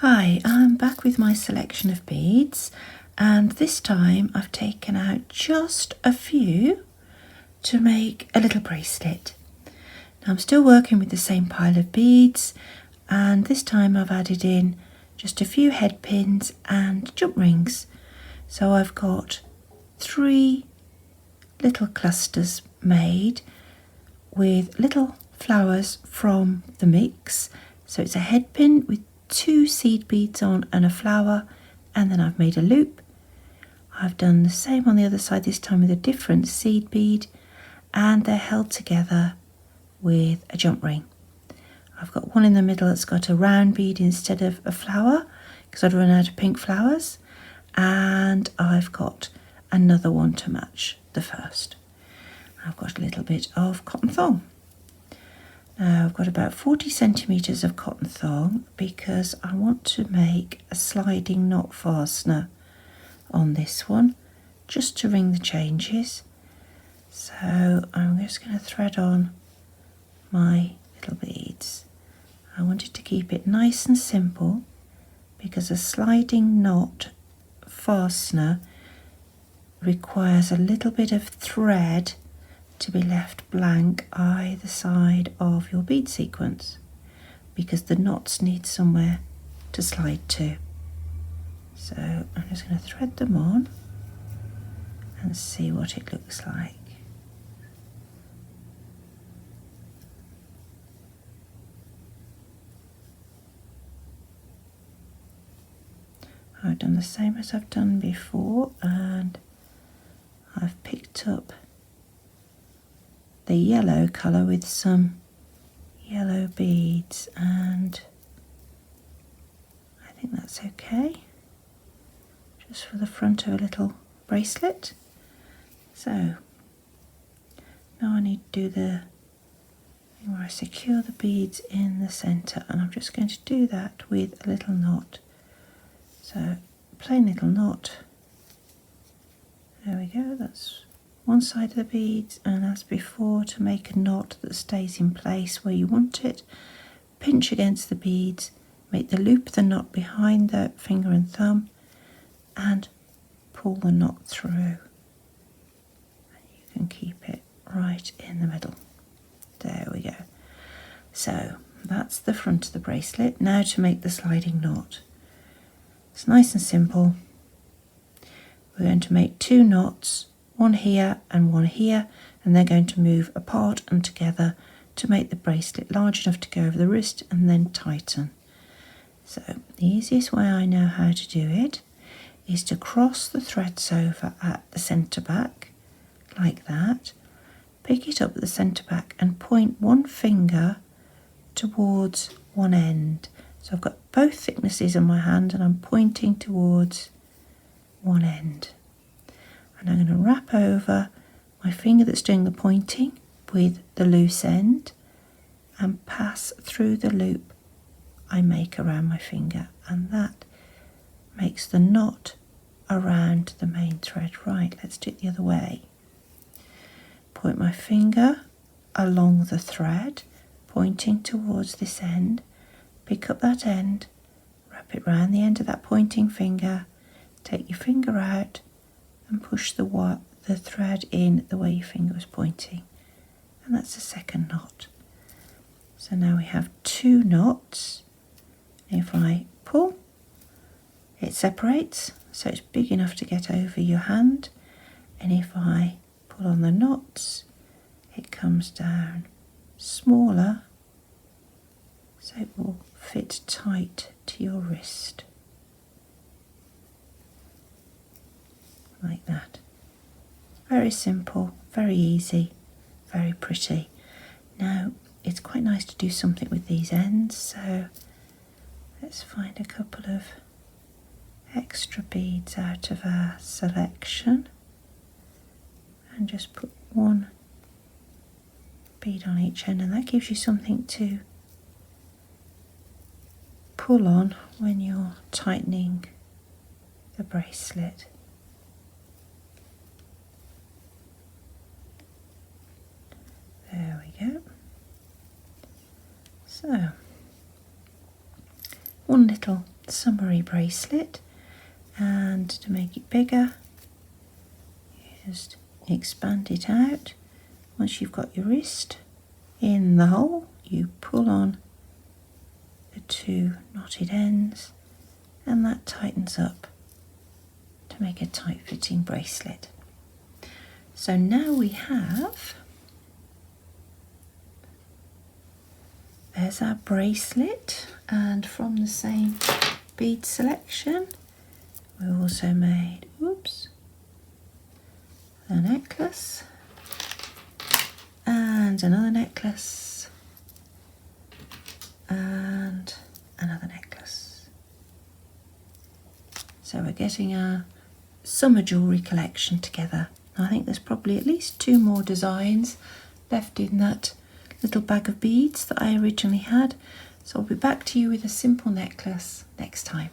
Hi, I'm back with my selection of beads, and this time I've taken out just a few to make a little bracelet. Now I'm still working with the same pile of beads, and this time I've added in just a few head pins and jump rings. So I've got 3 little clusters made with little flowers from the mix. So it's a head pin with 2 seed beads on and a flower, and then I've made a loop. I've done the same on the other side, this time with a different seed bead, and they're held together with a jump ring. I've got one in the middle that's got a round bead instead of a flower because I'd run out of pink flowers, and I've got another one to match the first. I've got a little bit of cotton thong. Now I've got about 40 centimetres of cotton thong because I want to make a sliding knot fastener on this one, just to ring the changes. So I'm just going to thread on my little beads. I wanted to keep it nice and simple because a sliding knot fastener requires a little bit of thread to be left blank either side of your bead sequence because the knots need somewhere to slide to. So I'm just going to thread them on and see what it looks like. I've done the same as I've done before, and I've picked up the yellow colour with some yellow beads, and I think that's okay, just for the front of a little bracelet. So now I need to do the thing where I secure the beads in the centre, and I'm just going to do that with a little knot. So plain little knot, there we go, that's one side of the beads, and as before, to make a knot that stays in place where you want it, pinch against the beads, make the loop of the knot behind the finger and thumb, and pull the knot through. And you can keep it right in the middle. There we go. So that's the front of the bracelet. Now to make the sliding knot. It's nice and simple. We're going to make 2 knots, one here and one here, and they're going to move apart and together to make the bracelet large enough to go over the wrist and then tighten. So the easiest way I know how to do it is to cross the threads over at the centre back like that, pick it up at the centre back and point one finger towards one end. So I've got both thicknesses in my hand and I'm pointing towards one end. And I'm going to wrap over my finger that's doing the pointing with the loose end and pass through the loop I make around my finger, and that makes the knot around the main thread. Right, let's do it the other way. Point my finger along the thread, pointing towards this end, pick up that end, wrap it round the end of that pointing finger, take your finger out and push the thread in the way your finger was pointing, and that's the second knot. So now we have 2 knots. If I pull, it separates, so it's big enough to get over your hand, and if I pull on the knots, it comes down smaller, so it will fit tight to your wrist. Like that. Very simple, very easy, very pretty. Now it's quite nice to do something with these ends, so let's find a couple of extra beads out of our selection and just put one bead on each end, and that gives you something to pull on when you're tightening the bracelet. There we go. So one little summery bracelet, and to make it bigger, just expand it out. Once you've got your wrist in the hole, you pull on the two knotted ends, and that tightens up to make a tight fitting bracelet. So now we have, there's our bracelet, and from the same bead selection we also made, a necklace and another necklace and another necklace. So we're getting our summer jewellery collection together. I think there's probably at least 2 more designs left in that little bag of beads that I originally had. So I'll be back to you with a simple necklace next time.